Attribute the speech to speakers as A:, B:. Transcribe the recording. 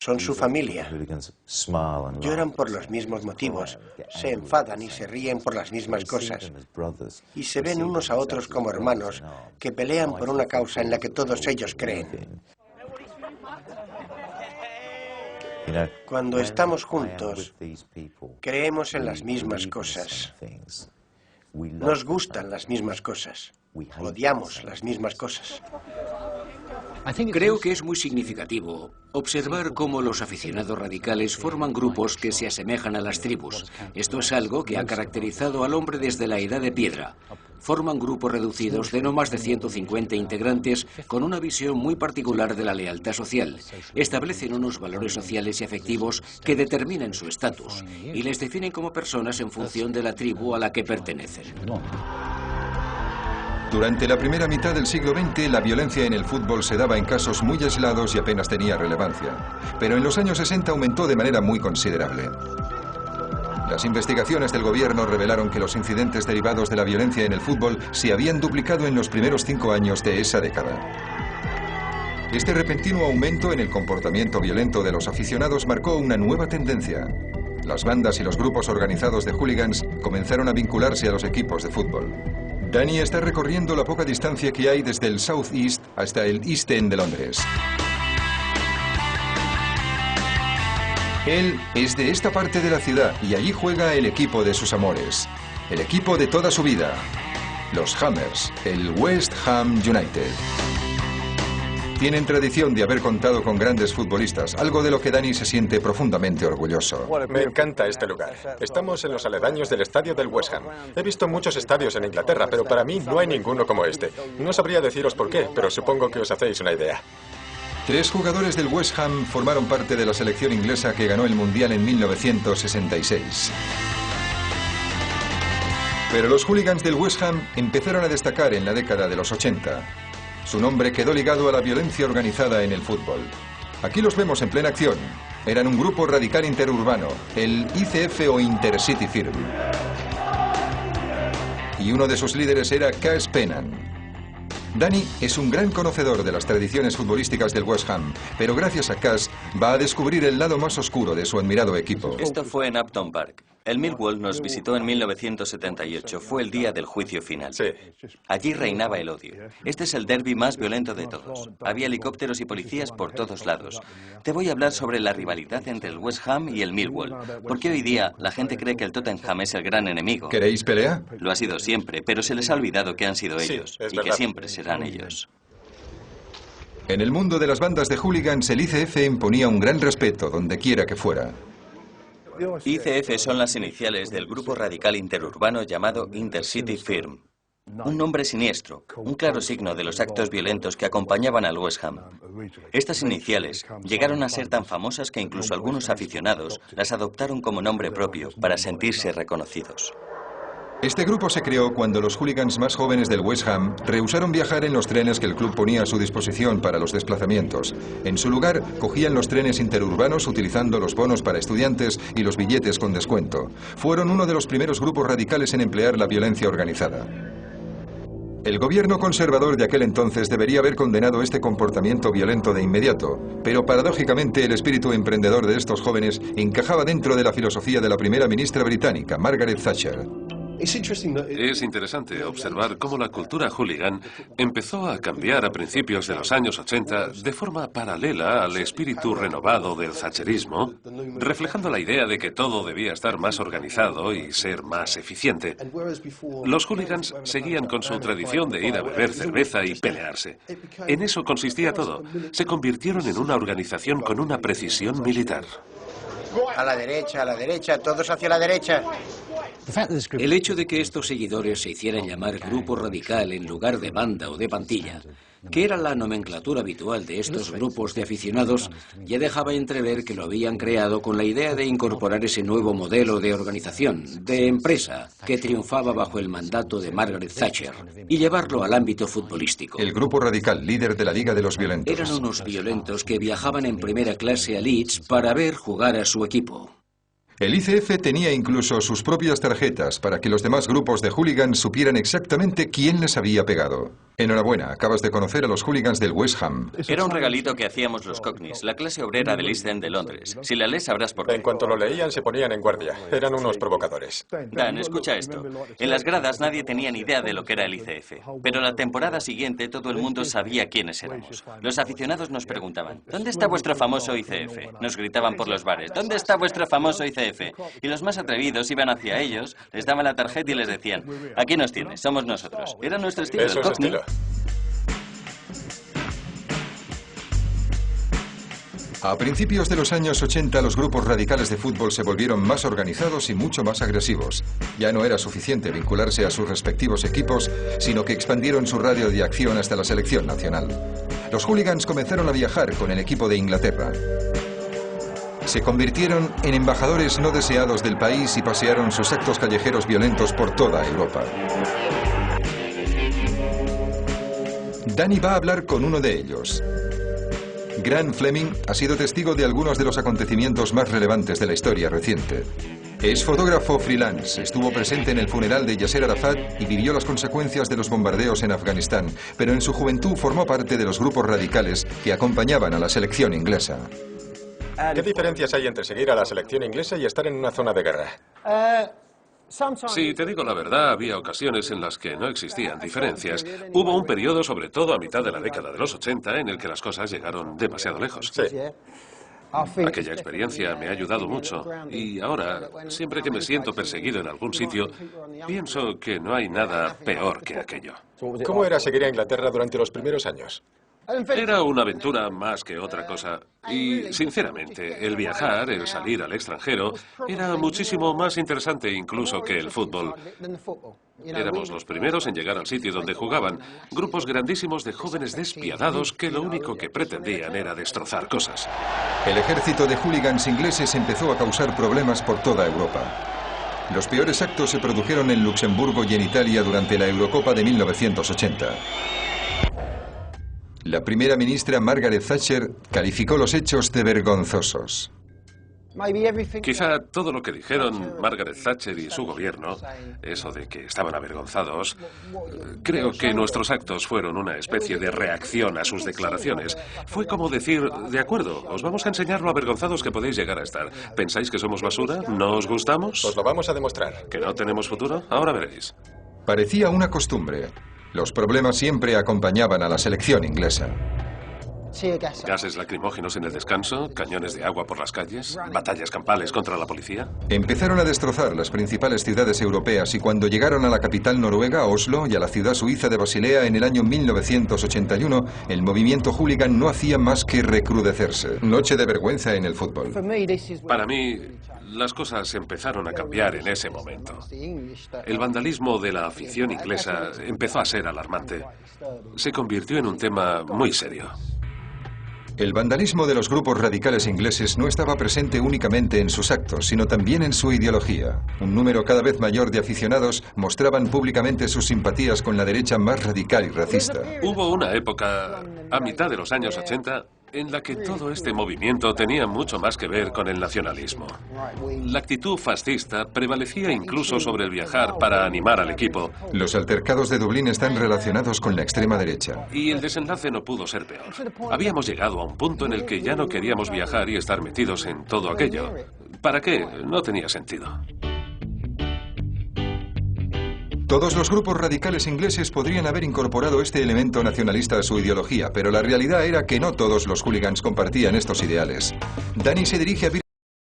A: Son su familia. Lloran por los mismos motivos, se enfadan y se ríen por las mismas cosas. Y se ven unos a otros como hermanos que pelean por una causa en la que todos ellos creen. Cuando estamos juntos, creemos en las mismas cosas. Nos gustan las mismas cosas. Odiamos las mismas cosas.
B: Creo que es muy significativo observar cómo los aficionados radicales forman grupos que se asemejan a las tribus. Esto es algo que ha caracterizado al hombre desde la Edad de Piedra. Forman grupos reducidos de no más de 150 integrantes con una visión muy particular de la lealtad social. Establecen unos valores sociales y afectivos que determinan su estatus y les definen como personas en función de la tribu a la que pertenecen.
C: Durante la primera mitad del siglo XX, la violencia en el fútbol se daba en casos muy aislados y apenas tenía relevancia. Pero en los años 60 aumentó de manera muy considerable. Las investigaciones del gobierno revelaron que los incidentes derivados de la violencia en el fútbol se habían duplicado en los primeros 5 años de esa década. Este repentino aumento en el comportamiento violento de los aficionados marcó una nueva tendencia. Las bandas y los grupos organizados de hooligans comenzaron a vincularse a los equipos de fútbol. Danny está recorriendo la poca distancia que hay desde el South East hasta el East End de Londres. Él es de esta parte de la ciudad y allí juega el equipo de sus amores, el equipo de toda su vida, los Hammers, el West Ham United. Tienen tradición de haber contado con grandes futbolistas, algo de lo que Danny se siente profundamente orgulloso.
D: Me encanta este lugar. Estamos en los aledaños del estadio del West Ham. He visto muchos estadios en Inglaterra, pero para mí no hay ninguno como este. No sabría deciros por qué, pero supongo que os hacéis una idea.
C: 3 jugadores del West Ham formaron parte de la selección inglesa que ganó el Mundial en 1966. Pero los hooligans del West Ham empezaron a destacar en la década de los 80. Su nombre quedó ligado a la violencia organizada en el fútbol. Aquí los vemos en plena acción. Eran un grupo radical interurbano, el ICF o Intercity Firm. Y uno de sus líderes era Cas Pennan. Danny es un gran conocedor de las tradiciones futbolísticas del West Ham, pero gracias a Cas va a descubrir el lado más oscuro de su admirado equipo.
E: Esto fue en Upton Park. El Millwall nos visitó en 1978. Fue el día del juicio final.
D: Sí.
E: Allí reinaba el odio. Este es el derbi más violento de todos. Había helicópteros y policías por todos lados. Te voy a hablar sobre la rivalidad entre el West Ham y el Millwall, porque hoy día la gente cree que el Tottenham es el gran enemigo.
C: ¿Queréis pelea?
E: Lo ha sido siempre, pero se les ha olvidado que han sido
D: Sí,
E: ellos
D: es
E: y que
D: verdad.
E: siempre serán ellos.
C: En el mundo de las bandas de hooligans, el ICF imponía un gran respeto donde quiera que fuera.
E: ICF son las iniciales del grupo radical interurbano llamado Intercity Firm. Un nombre siniestro, un claro signo de los actos violentos que acompañaban al West Ham. Estas iniciales llegaron a ser tan famosas que incluso algunos aficionados las adoptaron como nombre propio para sentirse reconocidos.
C: Este grupo se creó cuando los hooligans más jóvenes del West Ham rehusaron viajar en los trenes que el club ponía a su disposición para los desplazamientos. En su lugar, cogían los trenes interurbanos utilizando los bonos para estudiantes y los billetes con descuento. Fueron uno de los primeros grupos radicales en emplear la violencia organizada. El gobierno conservador de aquel entonces debería haber condenado este comportamiento violento de inmediato, pero paradójicamente el espíritu emprendedor de estos jóvenes encajaba dentro de la filosofía de la primera ministra británica, Margaret Thatcher.
F: Es interesante observar cómo la cultura hooligan empezó a cambiar a principios de los años 80 de forma paralela al espíritu renovado del thatcherismo, reflejando la idea de que todo debía estar más organizado y ser más eficiente. Los hooligans seguían con su tradición de ir a beber cerveza y pelearse. En eso consistía todo. Se convirtieron en una organización con una precisión militar.
A: A la derecha, todos hacia la derecha.
B: El hecho de que estos seguidores se hicieran llamar grupo radical en lugar de banda o de pantilla, que era la nomenclatura habitual de estos grupos de aficionados, ya dejaba entrever que lo habían creado con la idea de incorporar ese nuevo modelo de organización, de empresa, que triunfaba bajo el mandato de Margaret Thatcher, y llevarlo al ámbito futbolístico.
C: El grupo radical, líder de la Liga de los Violentos.
B: Eran unos violentos que viajaban en primera clase a Leeds para ver jugar a su equipo.
C: El ICF tenía incluso sus propias tarjetas para que los demás grupos de hooligans supieran exactamente quién les había pegado. Enhorabuena, acabas de conocer a los hooligans del West Ham.
E: Era un regalito que hacíamos los Cockneys, la clase obrera del East End de Londres. Si la lees sabrás por qué.
D: En cuanto lo leían se ponían en guardia. Eran unos provocadores.
E: Dan, escucha esto. En las gradas nadie tenía ni idea de lo que era el ICF. Pero la temporada siguiente todo el mundo sabía quiénes éramos. Los aficionados nos preguntaban, ¿dónde está vuestro famoso ICF? Nos gritaban por los bares, ¿dónde está vuestro famoso ICF? Y los más atrevidos iban hacia ellos, les daban la tarjeta y les decían, aquí nos tienes, somos nosotros. Era nuestro estilo del Cockney.
C: A principios de los años 80, los grupos radicales de fútbol se volvieron más organizados y mucho más agresivos. Ya no era suficiente vincularse a sus respectivos equipos, sino que expandieron su radio de acción hasta la selección nacional. Los hooligans comenzaron a viajar con el equipo de Inglaterra. Se convirtieron en embajadores no deseados del país y pasearon sus actos callejeros violentos por toda Europa. Danny va a hablar con uno de ellos. Grant Fleming ha sido testigo de algunos de los acontecimientos más relevantes de la historia reciente. Es fotógrafo freelance, estuvo presente en el funeral de Yasser Arafat y vivió las consecuencias de los bombardeos en Afganistán, pero en su juventud formó parte de los grupos radicales que acompañaban a la selección inglesa.
D: ¿Qué diferencias hay entre seguir a la selección inglesa y estar en una zona de guerra?
F: Si te digo la verdad, había ocasiones en las que no existían diferencias. Hubo un periodo, sobre todo a mitad de la década de los 80, en el que las cosas llegaron demasiado lejos.
D: Sí.
F: Aquella experiencia me ha ayudado mucho y ahora, siempre que me siento perseguido en algún sitio, pienso que no hay nada peor que aquello.
D: ¿Cómo era seguir a Inglaterra durante los primeros años?
F: Era una aventura más que otra cosa y, sinceramente, el viajar, el salir al extranjero, era muchísimo más interesante incluso que el fútbol. Éramos los primeros en llegar al sitio donde jugaban, grupos grandísimos de jóvenes despiadados que lo único que pretendían era destrozar cosas.
C: El ejército de hooligans ingleses empezó a causar problemas por toda Europa. Los peores actos se produjeron en Luxemburgo y en Italia durante la Eurocopa de 1980. La primera ministra Margaret Thatcher calificó los hechos de vergonzosos.
F: Quizá todo lo que dijeron Margaret Thatcher y su gobierno, eso de que estaban avergonzados, creo que nuestros actos fueron una especie de reacción a sus declaraciones. Fue como decir, de acuerdo, os vamos a enseñar lo avergonzados que podéis llegar a estar. ¿Pensáis que somos basura? ¿No os gustamos?
D: Os lo vamos a demostrar.
F: ¿Que no tenemos futuro? Ahora veréis.
C: Parecía una costumbre. Los problemas siempre acompañaban a la selección inglesa.
F: Gases lacrimógenos en el descanso, cañones de agua por las calles, batallas campales contra la policía.
C: Empezaron a destrozar las principales ciudades europeas y cuando llegaron a la capital noruega, Oslo, y a la ciudad suiza de Basilea en el año 1981, el movimiento hooligan no hacía más que recrudecerse. Noche de vergüenza en el fútbol.
F: Para mí, las cosas empezaron a cambiar en ese momento. El vandalismo de la afición inglesa empezó a ser alarmante. Se convirtió en un tema muy serio.
C: El vandalismo de los grupos radicales ingleses no estaba presente únicamente en sus actos, sino también en su ideología. Un número cada vez mayor de aficionados mostraban públicamente sus simpatías con la derecha más radical y racista.
F: Hubo una época, a mitad de los años 80, en la que todo este movimiento tenía mucho más que ver con el nacionalismo. La actitud fascista prevalecía incluso sobre el viajar para animar al equipo.
C: Los altercados de Dublín están relacionados con la extrema derecha.
F: Y el desenlace no pudo ser peor. Habíamos llegado a un punto en el que ya no queríamos viajar y estar metidos en todo aquello. ¿Para qué? No tenía sentido.
C: Todos los grupos radicales ingleses podrían haber incorporado este elemento nacionalista a su ideología, pero la realidad era que no todos los hooligans compartían estos ideales. Danny se dirige a